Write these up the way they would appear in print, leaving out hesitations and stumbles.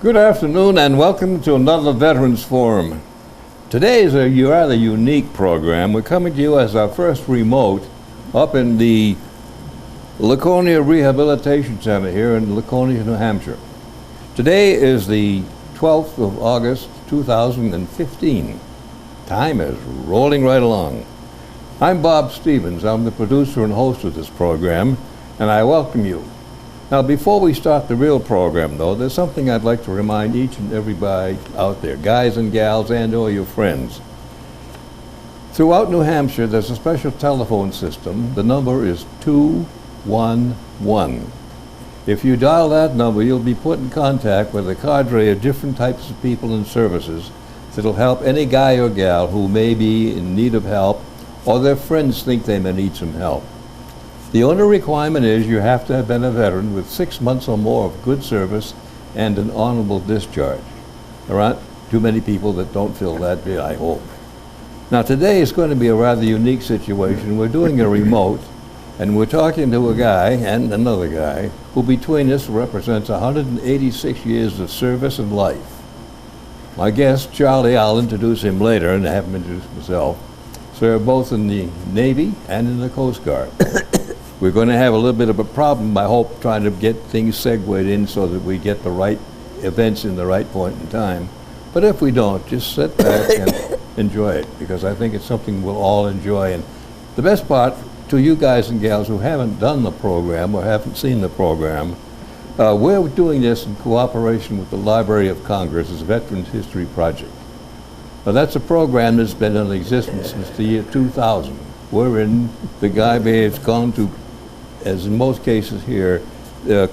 Good afternoon and welcome to another Veterans Forum. Today is a rather unique program. We're coming to you as our first remote up in the Laconia Rehabilitation Center here in Laconia, New Hampshire. Today is the 12th of August, 2015. Time is rolling right along. I'm Bob Stevens. I'm the producer and host of this program, and I welcome you. Now, before we start the real program, though, there's something I'd like to remind each and everybody out there, guys and gals and all your friends. Throughout New Hampshire, there's a special telephone system. The number is 211. If you dial that number, you'll be put in contact with a cadre of different types of people and services that'll help any guy or gal who may be in need of help or their friends think they may need some help. The only requirement is you have to have been a veteran with 6 months or more of good service and an honorable discharge. There aren't too many people that don't fill that bill, I hope. Now today is going to be a rather unique situation. We're doing a remote, and we're talking to a guy and another guy who between us represents 186 years of service and life. My guest, Charlie, I'll introduce him later and have him introduce himself, served both in the Navy and in the Coast Guard. We're going to have a little bit of a problem, I hope, trying to get things segued in so that we get the right events in the right point in time. But if we don't, just sit back and enjoy it, because I think it's something we'll all enjoy. And the best part, to you guys and gals who haven't done the program or haven't seen the program, we're doing this in cooperation with the Library of Congress as a Veterans History Project. Now that's a program that's been in existence since the year 2000, wherein the guy has gone to, as in most cases here,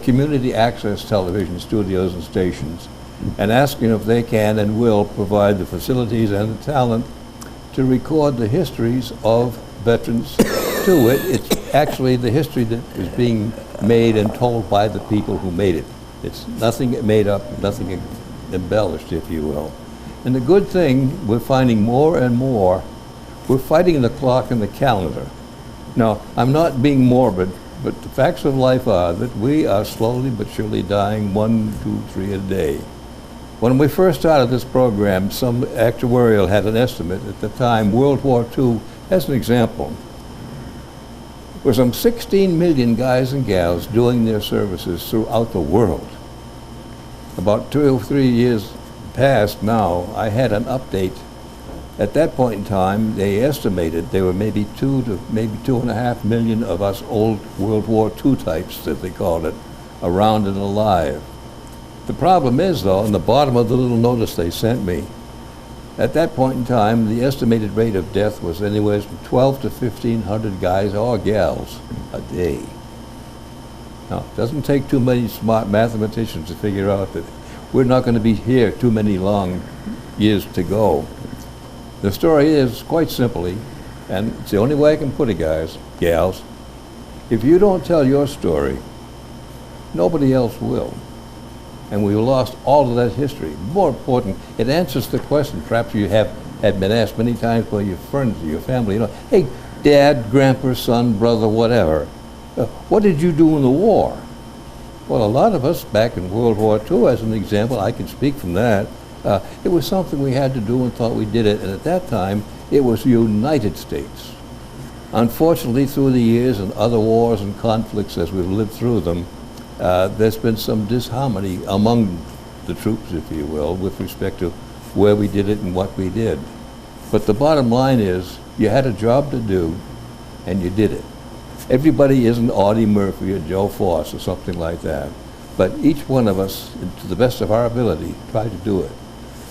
community access television studios and stations, and asking if they can and will provide the facilities and the talent to record the histories of veterans to it. It's actually the history that is being made and told by the people who made it. It's nothing made up, nothing embellished, if you will. And the good thing, we're finding more and more, we're fighting the clock and the calendar. Now, I'm not being morbid, but the facts of life are that we are slowly but surely dying 1, 2, 3 a day. When we first started this program, some actuarial had an estimate at the time, World War II, as an example, there were some 16 million guys and gals doing their services throughout the world. About 2 or 3 years past now, I had an update. At that point in time, they estimated there were maybe 2 to maybe 2.5 million of us old World War II types, that they called it, around and alive. The problem is, though, in the bottom of the little notice they sent me, at that point in time, the estimated rate of death was anywhere from 12 to 1,500 guys or gals a day. Now, it doesn't take too many smart mathematicians to figure out that we're not going to be here too many long years to go. The story is, quite simply, and it's the only way I can put it, guys, gals, if you don't tell your story, nobody else will. And we lost all of that history. More important, it answers the question perhaps you have had been asked many times by your friends or your family, hey, dad, grandpa, son, brother, whatever, what did you do in the war? Well, a lot of us back in World War II, as an example, I can speak from that, it was something we had to do and thought we did it, and at that time, it was the United States. Unfortunately, through the years and other wars and conflicts as we've lived through them, there's been some disharmony among the troops, if you will, with respect to where we did it and what we did. But the bottom line is, you had a job to do, and you did it. Everybody isn't Audie Murphy or Joe Foss or something like that, but each one of us, to the best of our ability, tried to do it.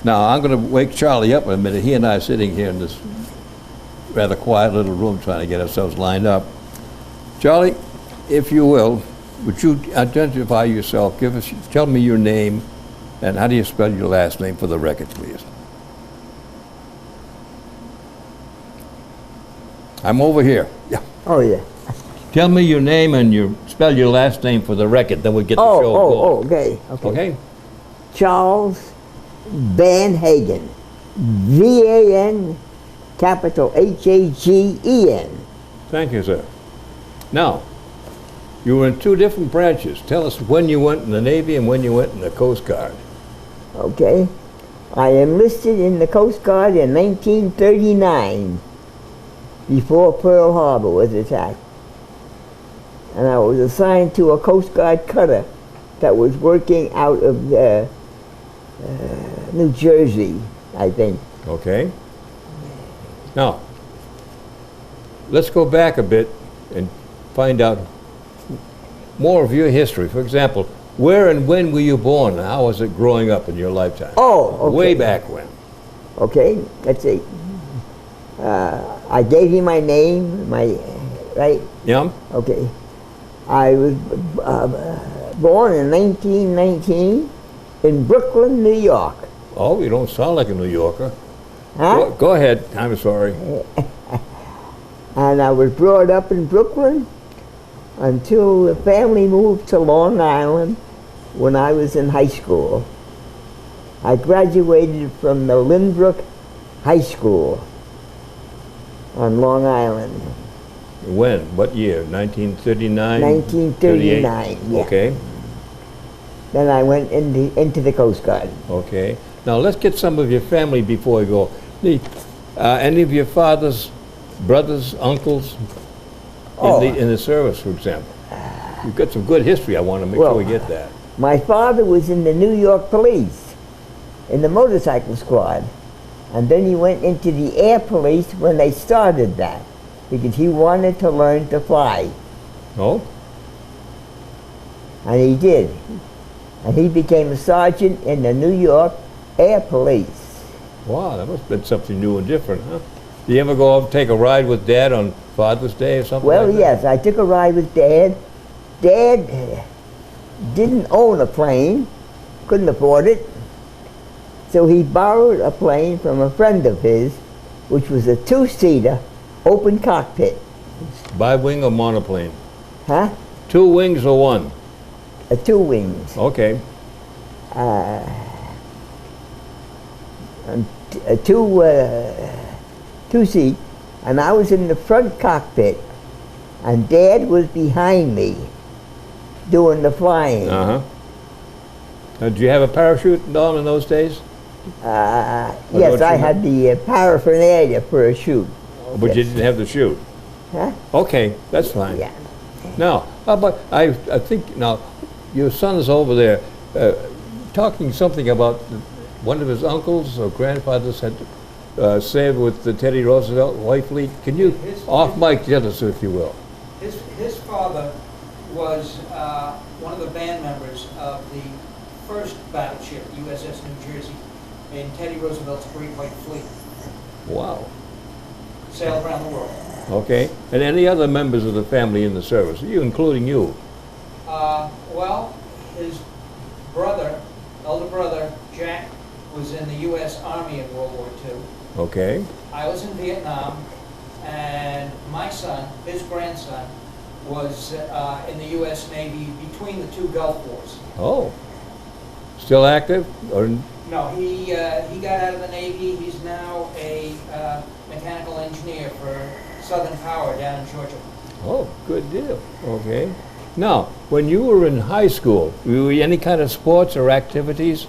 Now, I'm going to wake Charlie up in a minute. He and I are sitting here in this rather quiet little room trying to get ourselves lined up. Charlie, if you will, would you identify yourself? Tell me your name, and how do you spell your last name for the record, please? I'm over here. Yeah. Oh, yeah. Tell me your name and spell your last name for the record, then we'll get the show going. Okay. Okay? Charles Van Hagen. V-A-N, capital H-A-G-E-N. Thank you, sir. Now, you were in 2 different branches. Tell us when you went in the Navy and when you went in the Coast Guard. Okay. I enlisted in the Coast Guard in 1939, before Pearl Harbor was attacked. And I was assigned to a Coast Guard cutter that was working out of New Jersey, I think. Okay. Now, let's go back a bit and find out more of your history. For example, where and when were you born? How was it growing up in your lifetime? Oh, okay. Way back when. Okay, let's see. I gave you my name, right? Yeah. Okay. I was born in 1919 in Brooklyn, New York. Oh, you don't sound like a New Yorker. Huh? Go ahead. I'm sorry. And I was brought up in Brooklyn until the family moved to Long Island when I was in high school. I graduated from the Lynbrook High School on Long Island. When? What year? 1939? 1939, yeah. Okay. Then I went into the Coast Guard. Okay. Now let's get some of your family before we go. Any of your father's brothers, uncles in the service, for example? You've got some good history. I want to make sure we get that. My father was in the New York Police, in the motorcycle squad. And then he went into the Air Police when they started that, because he wanted to learn to fly. Oh? And he did. And he became a sergeant in the New York Air Police. Wow, that must have been something new and different, huh? Did you ever go out and take a ride with Dad on Father's Day or something Well, like that? yes, I took a ride with Dad. Dad didn't own a plane, couldn't afford it. So he borrowed a plane from a friend of his, which was a two-seater, open cockpit. Bi-wing or monoplane? Huh? 2 wings or 1? A 2 wings. Okay. And a two-seat, and I was in the front cockpit, and Dad was behind me doing the flying. Uh-huh. Did you have a parachute, Dom, in those days? Yes, I had the paraphernalia for a chute. But Yes. you didn't have the chute? Huh? Okay, that's fine. Yeah. Now, but I think, now, your son's over there talking something about one of his uncles or grandfathers had served with the Teddy Roosevelt White Fleet. Can you, off mic, tell us, if you will? His father was one of the band members of the first battleship, USS New Jersey, in Teddy Roosevelt's Great White Fleet. Wow. Sailed around the world. Okay. And any other members of the family in the service, you including you? Well, his brother, elder brother, Jack, was in the U.S. Army in World War II. Okay. I was in Vietnam, and my son, his grandson, was in the U.S. Navy between the 2 Gulf Wars. Oh. Still active? Or No, he got out of the Navy. He's now a mechanical engineer for Southern Power down in Georgia. oh, good deal. Okay. Now, when you were in high school, were you any kind of sports or activities?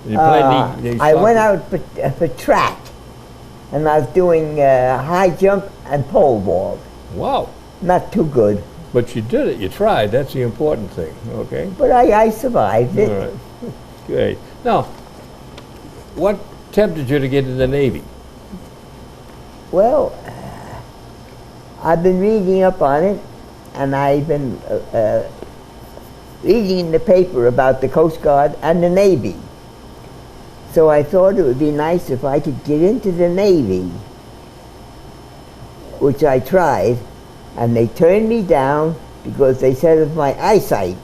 Did you play any I went soccer? out for track, and I was doing high jump and pole vault. Wow. Not too good, But you did it. You tried. That's the important thing. Okay. but I survived it. All right. Great. Now, what tempted you to get in the Navy? Well, I've been reading up on it, and I've been reading in the paper about the Coast Guard and the Navy. So I thought it would be nice if I could get into the Navy, which I tried, and they turned me down because they said of my eyesight.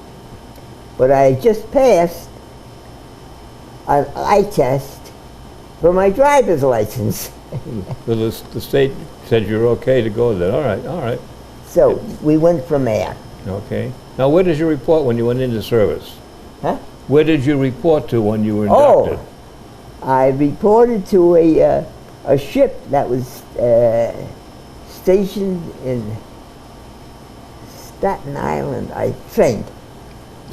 But I had just passed an eye test for my driver's license. So the state said you're okay to go there. All right, all right. So we went from there. Okay. Now, where did you report when you went into service? Huh? Where did you report to when you were inducted? Oh, I reported to a ship that was stationed in Staten Island, I think.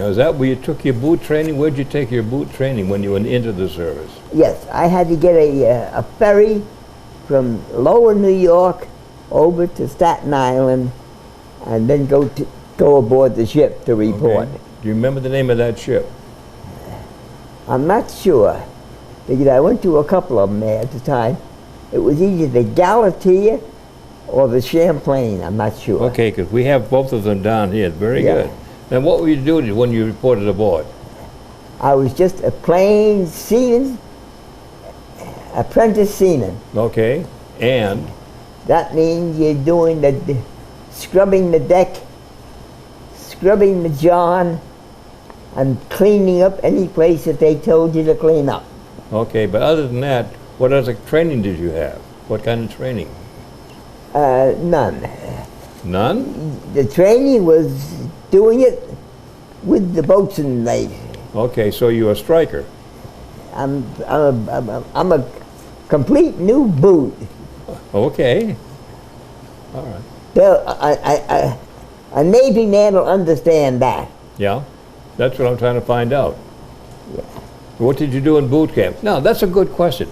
Now, is that where you took your boot training? Where'd you take your boot training when you went into the service? Yes, I had to get a ferry from lower New York over to Staten Island and then go aboard the ship to report. Okay. Do you remember the name of that ship? I'm not sure, because I went to a couple of them there at the time. It was either the Galatea or the Champlain, I'm not sure. Okay, because we have both of them down here. Very Yeah. good. Now, what were you doing when you reported aboard? I was just a plain seaman, apprentice seaman. Okay, and? That means you're doing the scrubbing the deck, scrubbing the john, and cleaning up any place that they told you to clean up. Okay, but other than that, what other training did you have? What kind of training? None. None? The training was doing it with the boatswain mate. Okay, so you're a striker. I'm a complete new boot. Okay. All right. So a Navy man will understand that. Yeah, that's what I'm trying to find out. Yeah. What did you do in boot camp? Now, that's a good question.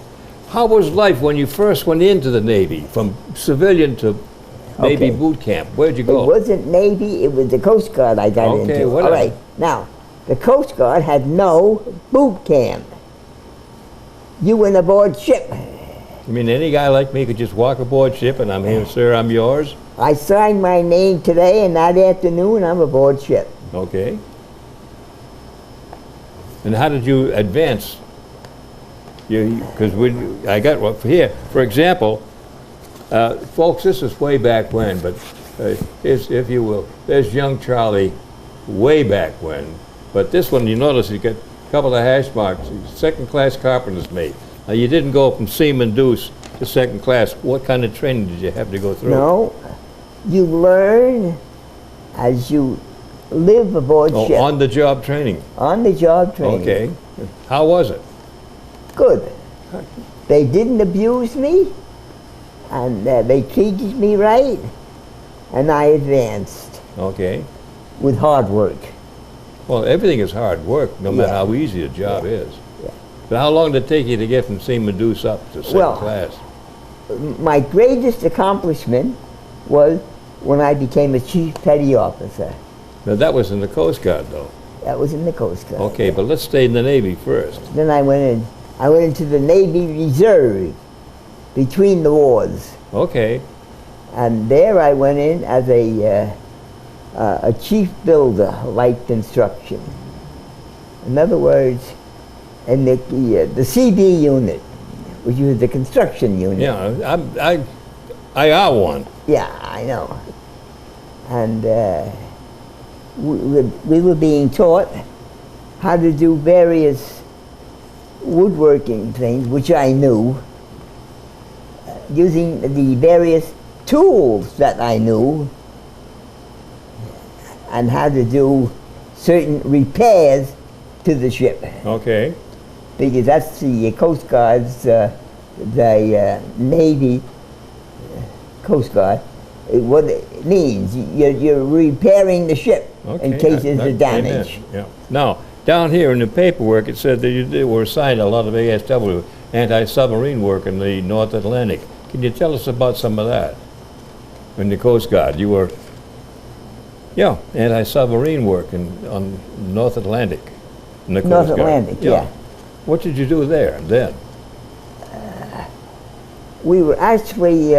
How was life when you first went into the Navy, from civilian to Navy Okay. boot camp? Where'd you It go? wasn't Navy, it was the Coast Guard I got Okay, into. whatever. All right, now, the Coast Guard had no boot camp. You went aboard ship. You mean any guy like me could just walk aboard ship and I'm here, sir, I'm yours? I signed my name today, and that afternoon I'm aboard ship. Okay. And how did you advance? Because I got one here. For example, folks, this is way back when, but if you will, there's young Charlie way back when. But this one, you notice you got a couple of hash marks, second-class carpenter's mate. Now, you didn't go from seaman deuce to second class. What kind of training did you have to go through? No, you learn as you live aboard Oh, ship. on-the-job training. On-the-job training. Okay. How was it? Good. They didn't abuse me, and they treated me right, and I advanced Okay. with hard work. Well, everything is hard work, no matter Yeah. how easy a job is. Yeah. But how long did it take you to get from seaman deuce up to second Well, class? My greatest accomplishment was when I became a chief petty officer. Now, that was in the Coast Guard, though. That was in the Coast Guard. Okay, but let's stay in the Navy first. Then I went into the Navy Reserve between the wars. Okay. And there I went in as a chief builder, light construction. In other words, in the CB unit, which was the construction unit. Yeah, I are one. Yeah, I know. And we were being taught how to do various woodworking things, which I knew, using the various tools that I knew, and how to do certain repairs to the ship. Okay. Because that's the Coast Guard's, the Navy Coast Guard. What it means, you're repairing the ship in case there's a damage. Yeah. Now, down here in the paperwork, it said that you were assigned a lot of ASW, anti-submarine work in the North Atlantic. Can you tell us about some of that? In the Coast Guard, you were, anti-submarine work on North Atlantic. In the Coast North Guard. Atlantic, yeah. What did you do there then? We were actually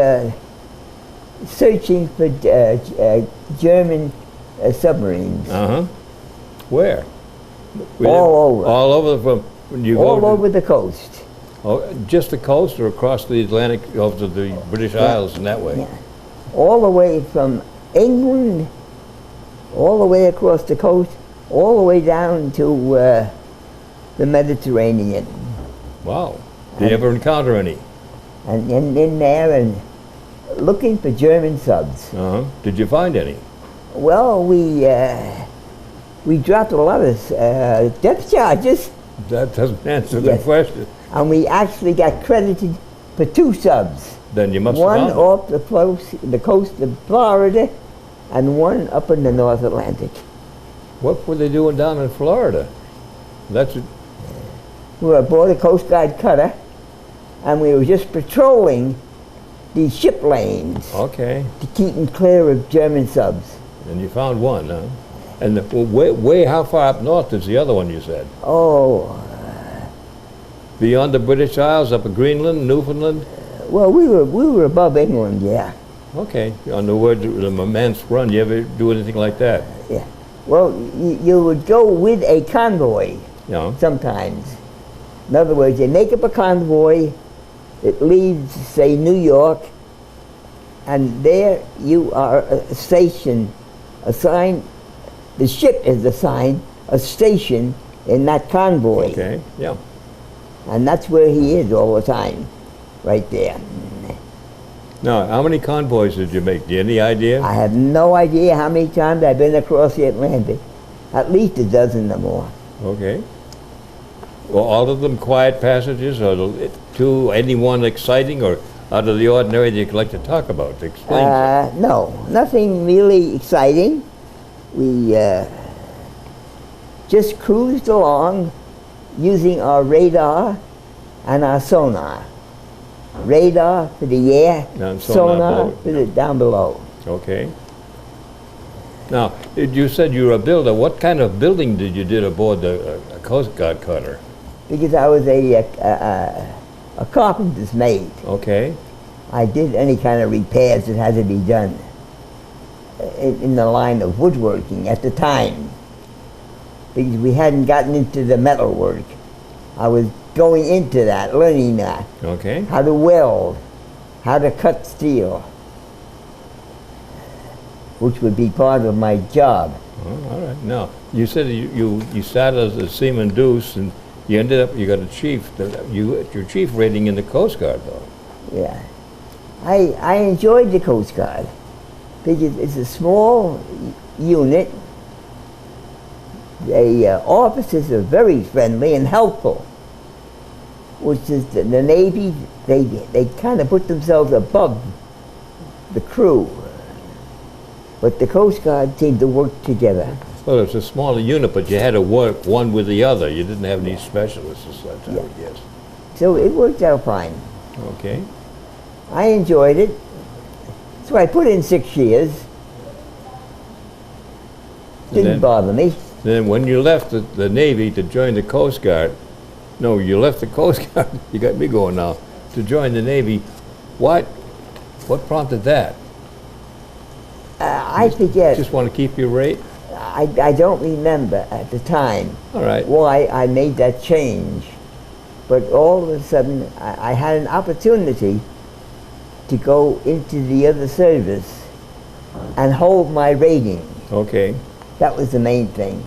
searching for German submarines. Uh-huh. Where? All over. All over from when you All go over the coast. just the coast or across the Atlantic over to the British Isles in that way? Yeah. All the way from England, all the way across the coast, all the way down to the Mediterranean. Wow. Did you ever encounter any? And in there and looking for German subs. Uh-huh. Did you find any? Well, we dropped a lot of depth charges, That doesn't answer Yes. the question. and we actually got credited for 2 subs. Then you must One have found off the coast of Florida, and one up in the North Atlantic. What were they doing down in Florida? That's a, We were aboard a Coast Guard cutter, and we were just patrolling these ship lanes okay. to keep them clear of German subs. And you found one, huh? And way how far up north is the other one you said? Oh, Beyond the British Isles, up in Greenland, Newfoundland? well, we were above England, yeah. Okay. On the word, the Murmansk Run, you ever do anything like that? Yeah. Well, you would go with a convoy Yeah. sometimes. In other words, you make up a convoy that leaves, say, New York, and there you are stationed, assigned, the ship is assigned a station in that convoy. Okay, yeah. And that's where he is all the time, right there. Now, how many convoys did you make? Do you have any idea? I have no idea how many times I've been across the Atlantic. At least a dozen or more. Okay. Well, all of them quiet passages, or to anyone exciting or out of the ordinary that you'd like to talk about? To explain. No, nothing really exciting. We just cruised along using our radar and our sonar. Radar for the air, And sonar below. for the down below. Okay. Now, you said you were a builder. What kind of building did you do aboard the Coast Guard cutter? Because I was a carpenter's mate. Okay. I did any kind of repairs that had to be done in the line of woodworking at the time, because we hadn't gotten into the metal work. I was going into that, learning that. Okay. How to weld, how to cut steel, which would be part of my job. Oh, all right. Now, you said you started as a seaman deuce, and you ended up, you got a chief. Your chief rating in the Coast Guard, though. Yeah. I enjoyed the Coast Guard because it's a small unit. The officers are very friendly and helpful, which is the Navy, they kind of put themselves above the crew. But the Coast Guard seemed to work together. Well, it's a smaller unit, but you had to work one with the other. You didn't have any specialists as such, I would guess. So it worked out fine. Okay. I enjoyed it. So I put in 6 years. Didn't bother me. Then when you left the Navy to join the Coast Guard, no, you left the Coast Guard, you got me going now, to join the Navy. What prompted that? I forget. Just want to keep your rate? I don't remember at the time All right. why I made that change. But all of a sudden, I had an opportunity to go into the other service and hold my rating. Okay. That was the main thing,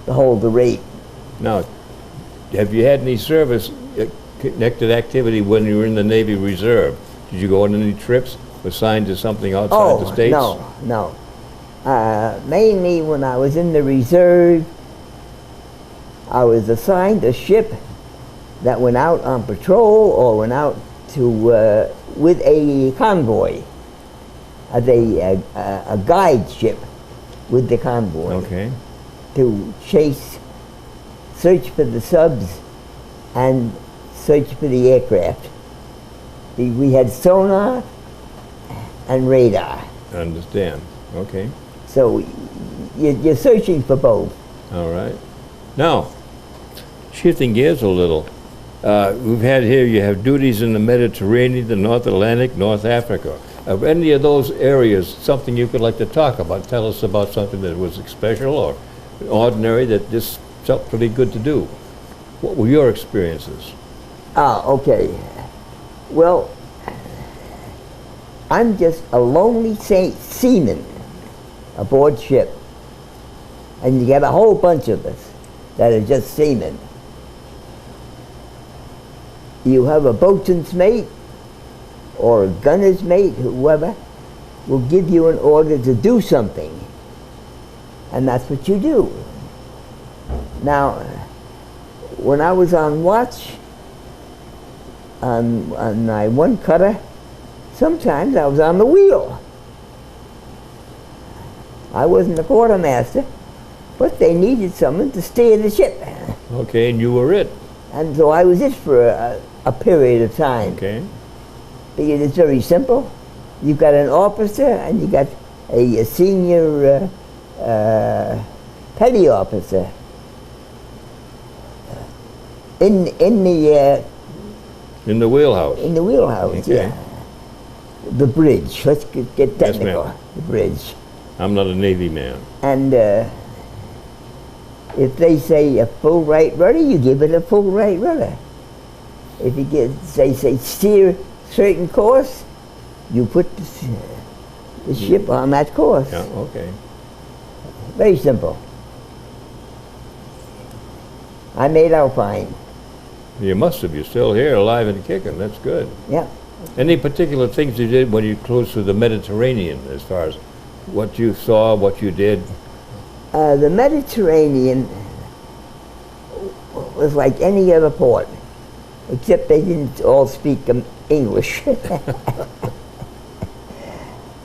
to hold the rate. Now, have you had any service connected activity when you were in the Navy Reserve? Did you go on any trips assigned to something outside the States? No. Mainly when I was in the Reserve, I was assigned a ship that went out on patrol or went out to with a convoy, as a guide ship with the convoy. Okay. To chase, search for the subs and search for the aircraft. We had sonar and radar. I understand. Okay. So you're searching for both. All right. Now, shifting gears a little, we've had here, you have duties in the Mediterranean, the North Atlantic, North Africa. Of any of those areas, something you could like to talk about? Tell us about something that was special or ordinary that just felt pretty good to do. What were your experiences? Okay. Well, I'm just a lonely seaman aboard ship. And you get a whole bunch of us that are just seamen. You have a boatswain's mate or a gunner's mate, whoever, will give you an order to do something. And that's what you do. Now, when I was on watch on my one cutter, sometimes I was on the wheel. I wasn't the quartermaster, But they needed someone to steer the ship. Okay, and you were it. And so I was it for a period of time. Okay. Because it's very simple. You've got an officer and you got a senior petty officer in the wheelhouse. in the wheelhouse. Okay. Yeah. The bridge. Let's get technical. ma'am. The bridge. I'm not a Navy man. And if they say a full right rudder, you give it a full right rudder. If you say steer certain course, you put the ship on that course. Yeah, okay. Very simple. I made out fine. You must have. You're still here, alive and kicking. That's good. Yeah. Any particular things you did when you close to the Mediterranean, as far as what you saw, what you did? The Mediterranean was like any other port, except they didn't all speak English.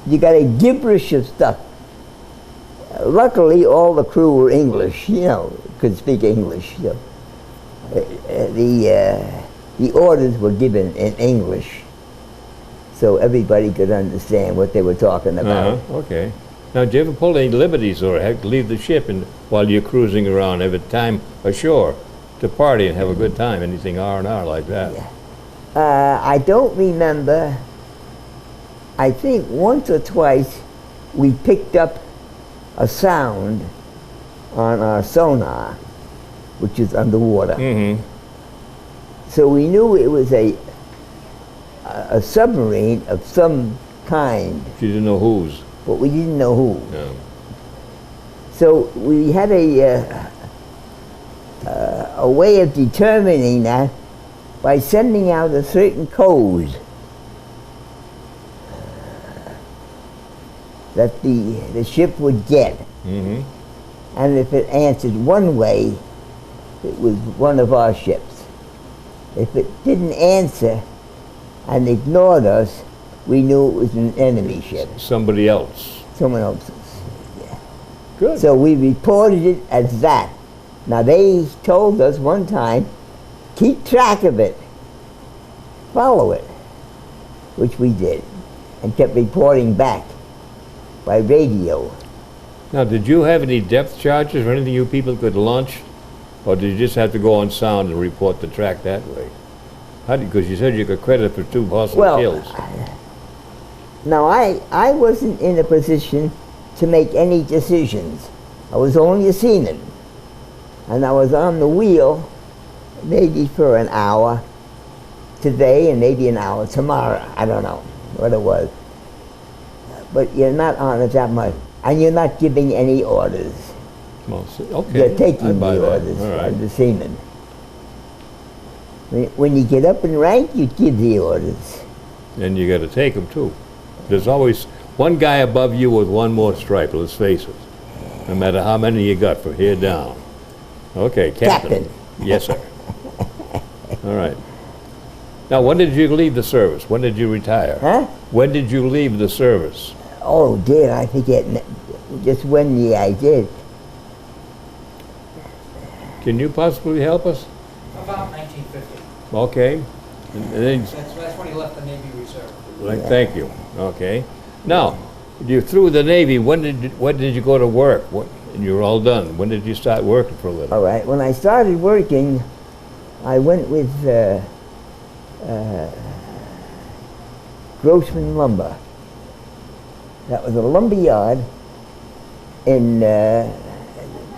You got a gibberish of stuff. Luckily, all the crew were English, could speak English. The orders were given in English, so everybody could understand what they were talking about. Okay. Now, do you ever pull any liberties or have to leave the ship while you're cruising around, have a time ashore to party and have a good time, anything R&R like that? Yeah. I don't remember. I think once or twice we picked up a sound on our sonar, which is underwater. Mm-hmm. So we knew it was a submarine of some kind, You didn't know whose. but we didn't know who. Yeah. So we had a way of determining that by sending out a certain code that the ship would get. Mm-hmm. And if it answered one way, it was one of our ships. If it didn't answer and ignored us, we knew it was an enemy ship, Somebody else. someone else's. Good. So we reported it as that. Now they told us one time, keep track of it, follow it, which we did, and kept reporting back by radio. Now, did you have any depth charges or anything you people could launch? Or did you just have to go on sound and report the track that way? Because you said you got credit for 2 possible kills. Now I wasn't in a position to make any decisions. I was only a seaman. And I was on the wheel maybe for an hour today and maybe an hour tomorrow. I don't know what it was. But you're not on it that much. And you're not giving any orders. Well, okay. You're taking the orders of the seaman. When you get up in rank, you give the orders. And you got to take them too. There's always one guy above you with one more stripe, let's face it. No matter how many you got from here down. Okay, Captain. Yes, sir. All right. Now, when did you leave the service? When did you retire? Huh? When did you leave the service? Oh dear, I forget just when year I did. Can you possibly help us? About 1950. Okay. And then, That's when he left the Navy Reserve. thank you. Okay. Now, you through the Navy. When did you go to work? And you were all done. When did you start working for a living? All right, when I started working, I went with Grossman Lumber. That was a lumber yard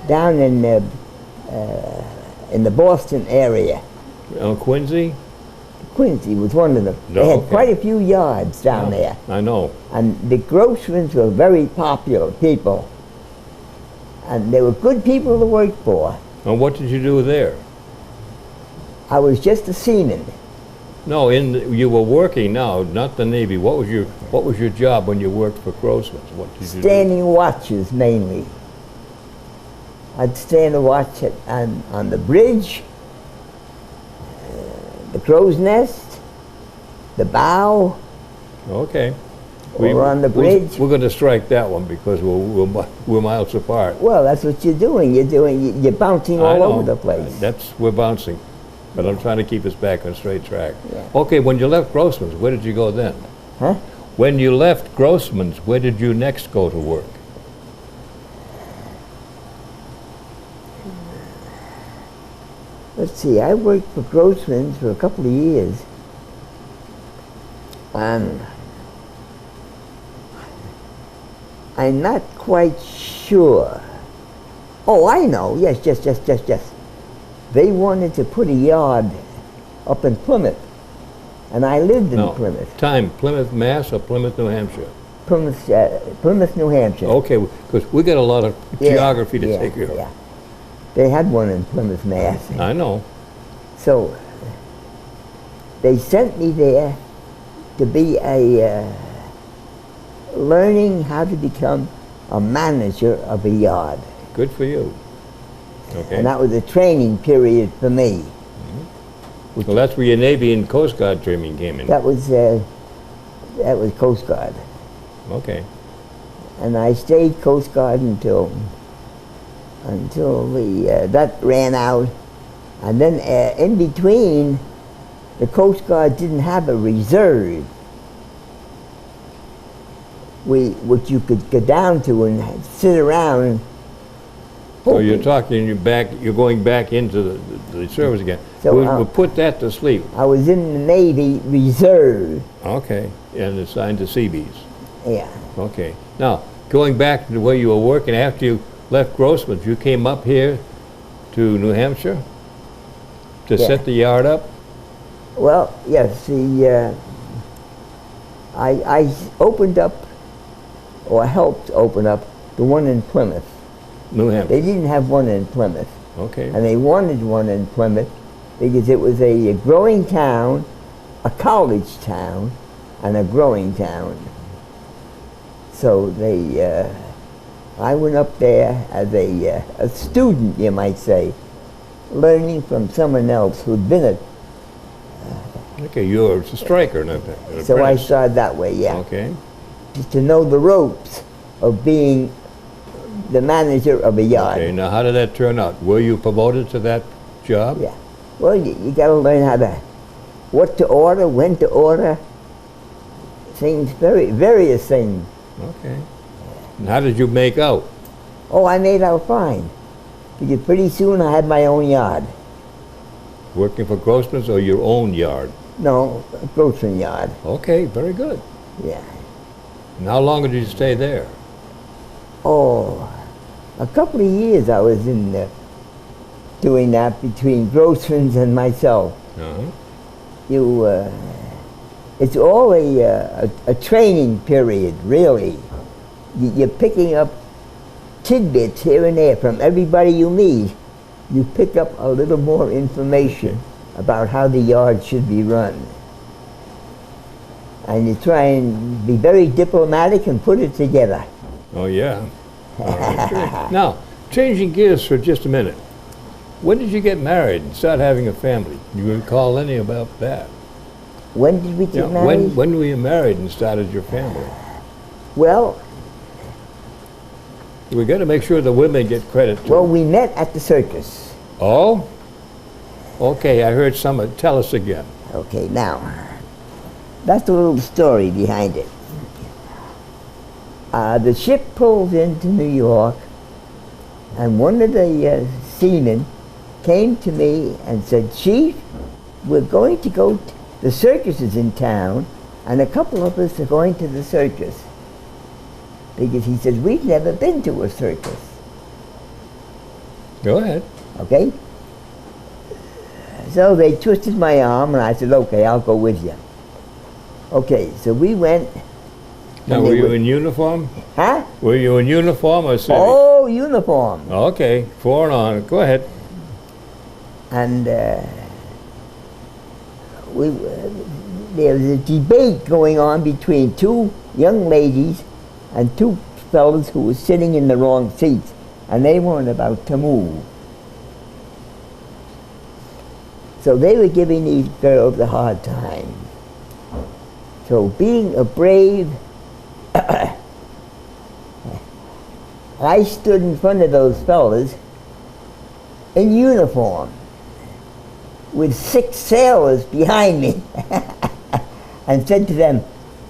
down in the Boston area. Quincy? Quincy was one of them. No, They had okay. quite a few yards down there. I know. And the Grossmans were very popular people. And they were good people to work for. And what did you do there? I was just a seaman. No, you were working now, not the Navy. What was your job when you worked for Grossman's? What did you do? Standing watches mainly. I'd stand a watch on the bridge, the crow's nest, the bow, Okay. or on the bridge. We're going to strike that one because we're miles apart. Well, that's what you're doing. You're bouncing I all know. over the place. We're bouncing, but I'm trying to keep us back on straight track. Yeah. Okay, when you left Grossman's, where did you go then? Huh? When you left Grossman's, where did you next go to work? Let's see, I worked for Grossman's for a couple of years. And I'm not quite sure. Oh, I know. Yes. They wanted to put a yard up in Plymouth. And I lived in Plymouth. Plymouth, Mass, or Plymouth, New Hampshire? Plymouth, New Hampshire. Okay, because we got a lot of geography to take care of. Yeah. They had one in Plymouth, Mass. I know. So they sent me there to be learning how to become a manager of a yard. Good for you. Okay. And that was a training period for me. Well, that's where your Navy and Coast Guard training came in. That was Coast Guard. Okay. And I stayed Coast Guard until that ran out. And then in between, the Coast Guard didn't have a reserve which you could go down to and sit around. So you're going back into the service again. So, we'll put that to sleep. I was in the Navy Reserve. Okay, and assigned to Seabees. Yeah. Okay. Now, going back to where you were working after you left Grossman's, you came up here to New Hampshire to set the yard up? Well, yes. I opened up, or helped open up, the one in Plymouth. New Hampshire. They didn't have one in Plymouth. Okay. And they wanted one in Plymouth because it was a growing town, a college town, and a growing town. So I went up there as a student, you might say, learning from someone else who'd been Okay, you're a striker, not that. So I started that way, yeah. Okay. Just to know the ropes of being the manager of a yard. Okay, now how did that turn out? Were you promoted to that job? Yeah. Well, you got to learn what to order, when to order, things, various things. Okay. And how did you make out? Oh, I made out fine. Because pretty soon I had my own yard. Working for Grossman's or your own yard? No, a grocery yard. Okay, very good. Yeah. And how long did you stay there? Oh, a couple of years I was in there doing that between Grossman's and myself. Uh-huh. It's all a training period, really. You're picking up tidbits here and there from everybody you meet. You pick up a little more information about how the yard should be run. And you try and be very diplomatic and put it together. Oh, yeah. Right. Now, changing gears for just a minute. When did you get married and start having a family? Do you recall any about that? When did we get married? When were you married and started your family? Well, we got to make sure the women get credit too. Well, we met at the circus. Oh? Okay, I heard some. Tell us again. Okay, now, that's a little story behind it. The ship pulls into New York, and one of the seamen came to me and said, "Chief, we're going to go, the circus is in town, and a couple of us are going to the circus." Because he says, "We've never been to a circus." Go ahead. Okay? So they twisted my arm, and I said, "Okay, I'll go with you." Okay, so we went. Now, were you in uniform? Huh? Were you in uniform or civvy? Oh, uniform. Okay, fore and on. Go ahead. And there was a debate going on between two young ladies and two fellas who were sitting in the wrong seats, and they weren't about to move. So they were giving these girls a hard time. So being a brave I stood in front of those fellas in uniform with 6 sailors behind me and said to them,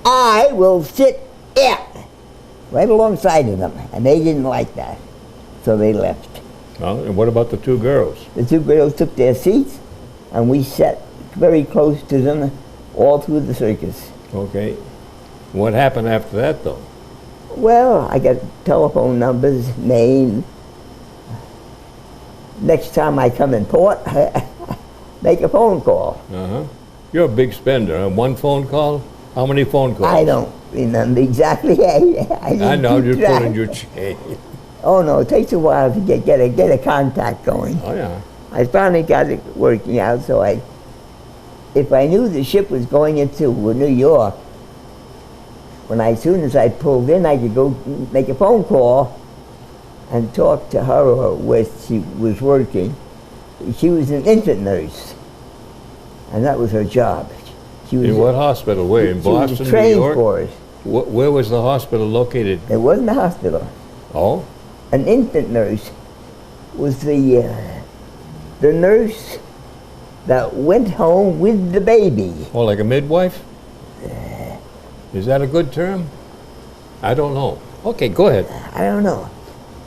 I will sit here, right alongside of them. And they didn't like that, so they left. Well, and what about the 2 girls? The 2 girls took their seats, and we sat very close to them all through the circus. Okay. What happened after that, though? Well, I got telephone numbers, name. Next time I come in port, make a phone call. Uh-huh. You're a big spender, huh? 1 phone call? How many phone calls? I don't remember exactly. I know, you're pulling your chain. Oh no, it takes a while to get a contact going. Oh yeah. I finally got it working out, so if I knew the ship was going into New York, as soon as I pulled in, I could go make a phone call and talk to her where she was working. She was an infant nurse, and that was her job. She was In what hospital? Where? In Boston, she was New trained York? for us. Where was the hospital located? It wasn't a hospital. Oh? An infant nurse was the nurse that went home with the baby. Oh, like a midwife? Is that a good term? I don't know. Okay, go ahead. I don't know.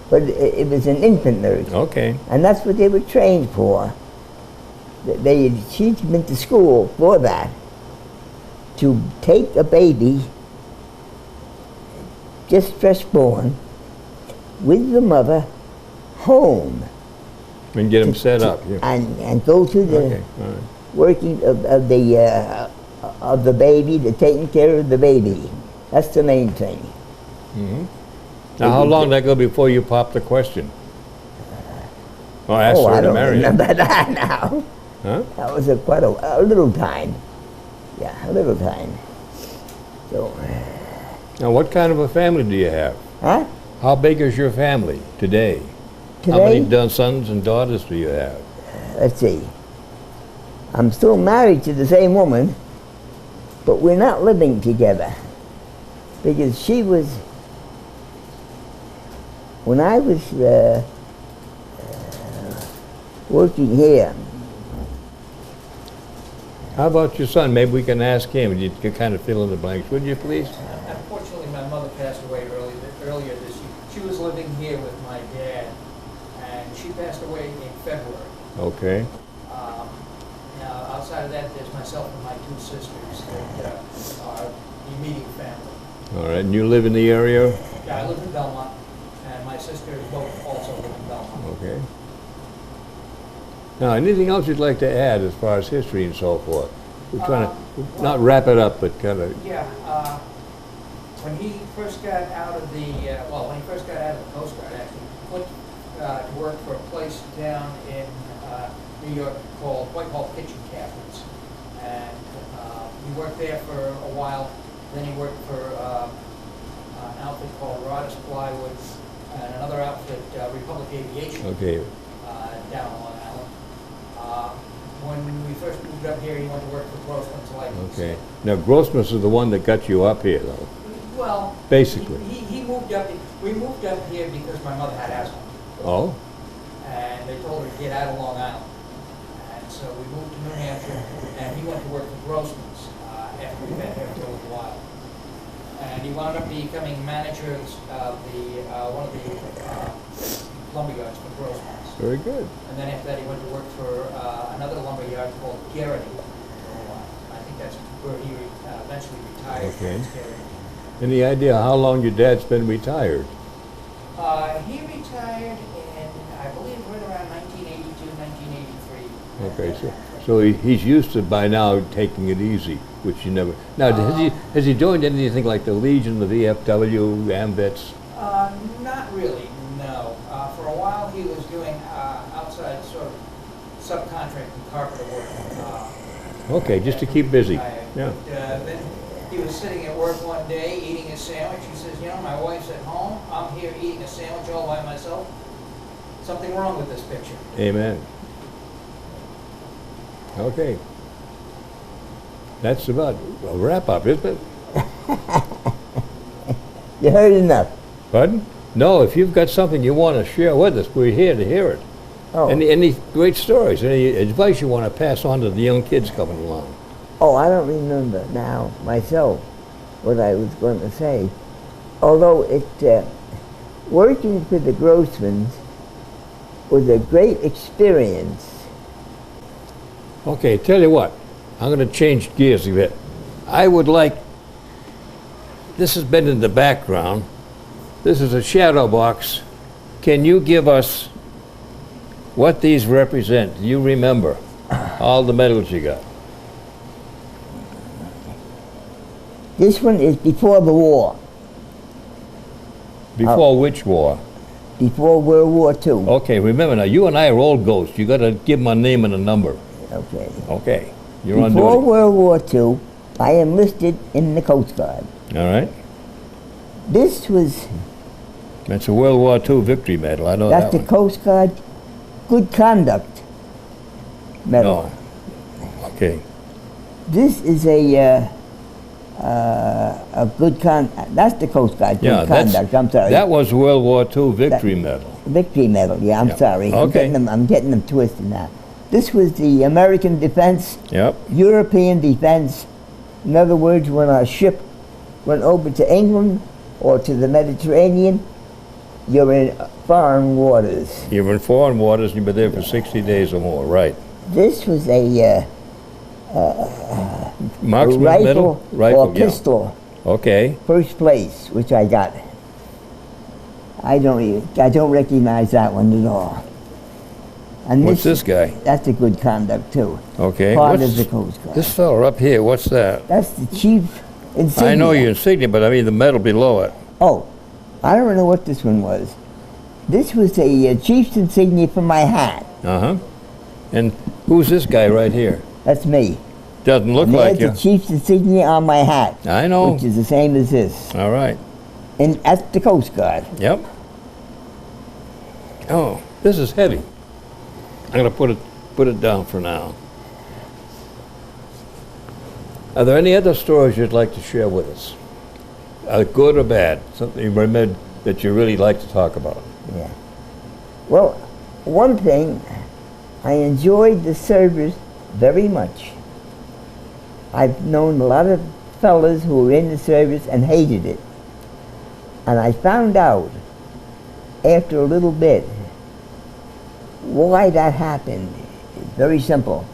But it was an infant nurse. Okay. And that's what they were trained for. She'd been to school for that. To take a baby, just fresh born, with the mother, home. And get them set up. Yeah. And go to the Okay, all right. working of the baby, the taking care of the baby. That's the main thing. Mm-hmm. Now, how long did that go before you popped the question? Or asked her I to don't marry you? remember that now. Huh? That was quite a little time. Yeah, a little time. So, Now, what kind of a family do you have? huh? How big is your family today? How Today, many sons and daughters do you have? let's see. I'm still married to the same woman, but we're not living together. Because she was, when I was working here, How about your son? Maybe we can ask him. You can kind of fill in the blanks, would you please? Unfortunately, my mother passed away earlier this year. She was living here with my dad, and she passed away in February. Okay. Now, outside of that, there's myself and my 2 sisters that are the immediate family. All right. And you live in the area? Yeah, I live in Belmont, and my sisters both also live in Belmont. Okay. Now, anything else you'd like to add as far as history and so forth? We're trying to not wrap it up, but kind of. Yeah, when he first got out of the, when he first got out of the Coast Guard, actually, went to work for a place down in New York called Whitehall Kitchen Cabinets. And he worked there for a while. Then he worked for an outfit called Rodders Plywood and another outfit, Republic Aviation, Okay. down on Long Island. When we first moved up here, he went to work for Grossman's Lighting. Okay. Now, Grossman's is the one that got you up here, though. Well, Basically. he moved up. We moved up here because my mother had asthma, Oh? and they told her to get out of Long Island. And so we moved to New Hampshire, and he went to work for Grossman's after we met here for a little while. And he wound up becoming manager of one of the lumberyards for Grossman's. Very good. And then after that, he went to work for another lumberyard called Garrity. I think that's where he eventually retired. Okay. Garrity. Any idea how long your dad's been retired? He retired in, I believe, right around 1982, 1983. Okay, so he's used to by now taking it easy, which you never. Now, has he joined anything like the Legion, the VFW, AMVETS? Not really, no. For a while, he was doing outside sort of subcontracting carpenter work. Okay, just to keep busy. Yeah. But, then he was sitting at work one day eating a sandwich. He says, you know, my wife's at home. I'm here eating a sandwich all by myself. Something wrong with this picture. Amen. Okay. That's about a wrap up, isn't it? You heard enough. Pardon? No, if you've got something you want to share with us, we're here to hear it. Oh. Any great stories, any advice you want to pass on to the young kids coming along? Oh, I don't remember now myself what I was going to say. Although working for the Grossmans was a great experience. Okay, tell you what, I'm going to change gears a bit. I would like, this has been in the background, this is a shadow box. Can you give us what these represent? Do you remember all the medals you got? This one is before the war. Before which war? Before World War II. Okay, remember now, you and I are old ghosts. You got to give them a name and a number. Okay. Okay, you're on Before duty. World War II, I enlisted in the Coast Guard. All right. This was, That's a World War II victory medal. I know that's that the one. Coast Guard Good Conduct Medal. No. Okay. This is a good that's the Coast Guard Yeah, Good Conduct, I'm sorry. That was World War II victory medal. Victory Medal, yeah, I'm Yeah. sorry. Okay. I'm getting them twisted now. This was the American defense, Yep. European defense. In other words, when our ship went over to England or to the Mediterranean, you're in foreign waters. You're in foreign waters and you've been there for 60 days or more, right. This was a Marksman rifle, medal? or pistol, Okay. first place, which I got. I don't recognize that one at all. And What's this guy? That's a Good Conduct too. Okay. Part of the Coast Guard. This fella up here, what's that? That's the chief insignia. I know your insignia, but I mean the medal below it. Oh, I don't know what this one was. This was a chief's insignia for my hat. Uh-huh. And who's this guy right here? That's me. Doesn't look And like there's you. the chief's insignia on my hat. I know. Which is the same as this. All right. And that's the Coast Guard. Yep. Oh, this is heavy. I'm going to put it down for now. Are there any other stories you'd like to share with us? Good or bad? Something you remember that you really like to talk about? Yeah. Well, one thing, I enjoyed the service very much. I've known a lot of fellas who were in the service and hated it. And I found out after a little bit why that happened. It's very simple.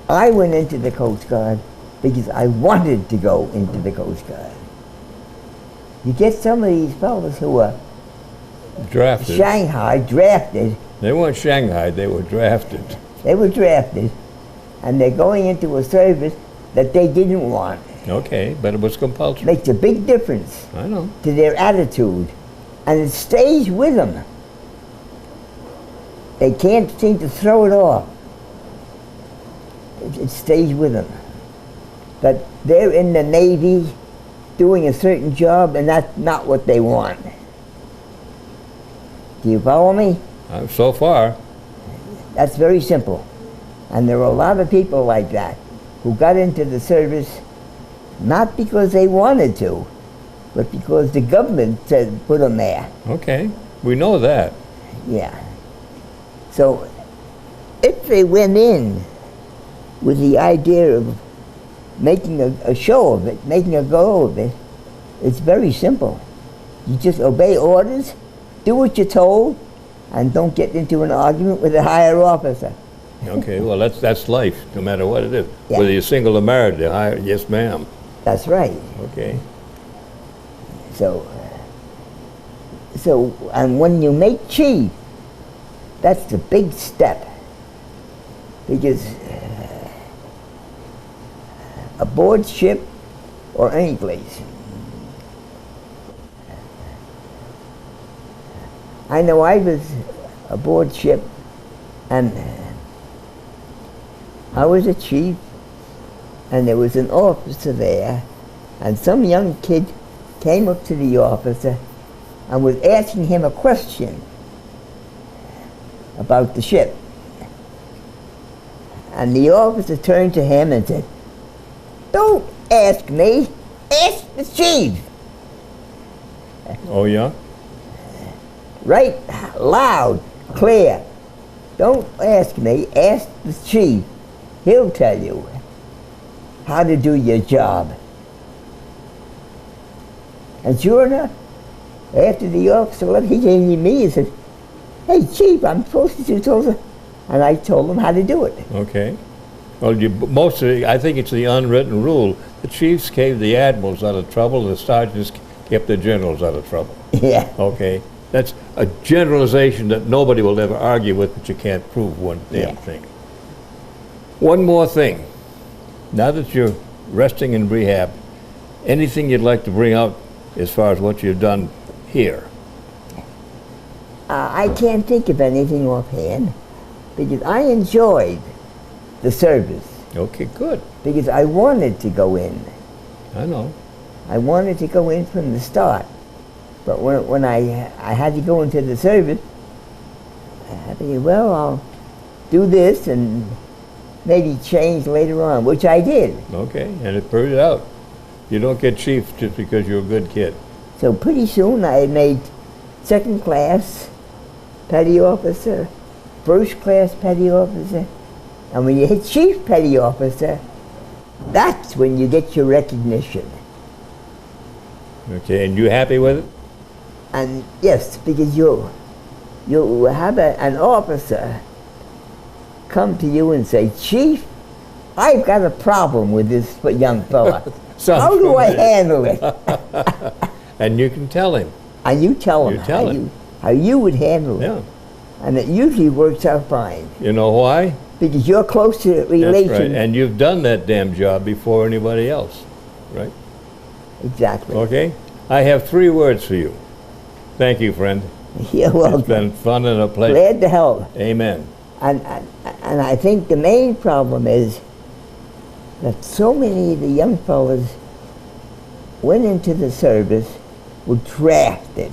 I went into the Coast Guard because I wanted to go into the Coast Guard. You get some of these fellas who are Drafted. Shanghai, drafted. They weren't Shanghai, they were drafted. They were drafted, and they're going into a service that they didn't want. Okay, but it was compulsory. Makes a big difference I know. to their attitude, and it stays with them. They can't seem to throw it off. It stays with them. But they're in the Navy doing a certain job, and that's not what they want. Do you follow me? So far. That's very simple. And there are a lot of people like that who got into the service not because they wanted to, but because the government said put them there. Okay, we know that. Yeah. So if they went in with the idea of making a show of it, making a go of it, it's very simple. You just obey orders, do what you're told, and don't get into an argument with a higher officer. Okay, well that's life, no matter what it is. Yeah. Whether you're single or married, they're higher, yes ma'am. That's right. Okay. So, and when you make chief, that's the big step. Because aboard ship or any place, I know I was aboard ship and I was a chief and there was an officer there and some young kid came up to the officer and was asking him a question about the ship. And the officer turned to him and said, "Don't ask me, ask the chief." Oh, yeah? Right, loud, clear. Don't ask me, ask the chief. He'll tell you how to do your job. And sure enough, after the officer left, he came to me and said, "Hey, chief, I'm supposed to do so." And I told him how to do it. Okay. Well, I think it's the unwritten rule. The chiefs kept the admirals out of trouble, the sergeants kept the generals out of trouble. Yeah. Okay? That's a generalization that nobody will ever argue with, but you can't prove one damn thing. One more thing. Now that you're resting in rehab, anything you'd like to bring out as far as what you've done here? I can't think of anything offhand because I enjoyed the service. Okay, good. Because I wanted to go in. I know. I wanted to go in from the start. But when I had to go into the service, I figured, well, I'll do this and maybe change later on, which I did. Okay, and it turned out. You don't get chief just because you're a good kid. So pretty soon I made second class petty officer, first class petty officer, and when you hit chief petty officer, that's when you get your recognition. Okay, and you happy with it? And yes, because you have an officer come to you and say, "Chief, I've got a problem with this young fella. How do I handle it?" And you can tell him. And you tell him how you would handle it. And it usually works out fine. You know why? Because you're close to the relation. That's right. And you've done that damn job before anybody else, right? Exactly. Okay? I have 3 words for you. Thank you, friend. You're welcome. It's been fun and a pleasure. Glad to help. Amen. And I think the main problem is that so many of the young fellas went into the service, were drafted.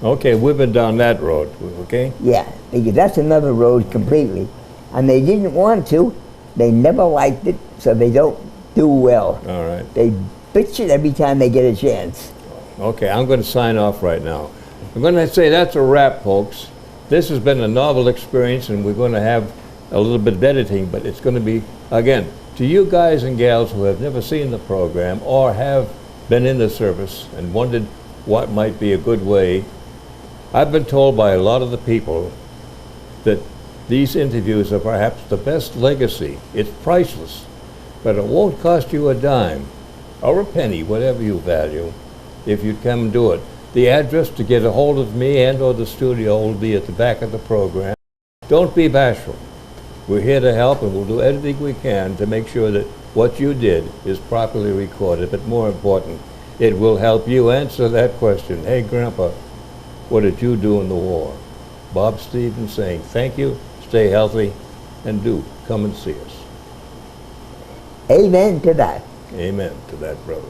Okay, we've been down that road, okay? Yeah, because that's another road completely. And they didn't want to, they never liked it, so they don't do well. All right. They bitch it every time they get a chance. Okay, I'm going to sign off right now. I'm going to say that's a wrap, folks. This has been a novel experience, and we're going to have a little bit of editing, but it's going to be, again, to you guys and gals who have never seen the program or have been in the service and wondered what might be a good way, I've been told by a lot of the people that these interviews are perhaps the best legacy. It's priceless, but it won't cost you a dime or a penny, whatever you value, if you'd come and do it. The address to get a hold of me and or the studio will be at the back of the program. Don't be bashful. We're here to help, and we'll do everything we can to make sure that what you did is properly recorded, but more important, it will help you answer that question. Hey, Grandpa, what did you do in the war? Bob Stevens saying thank you, stay healthy, and do come and see us. Amen to that. Amen to that, brother.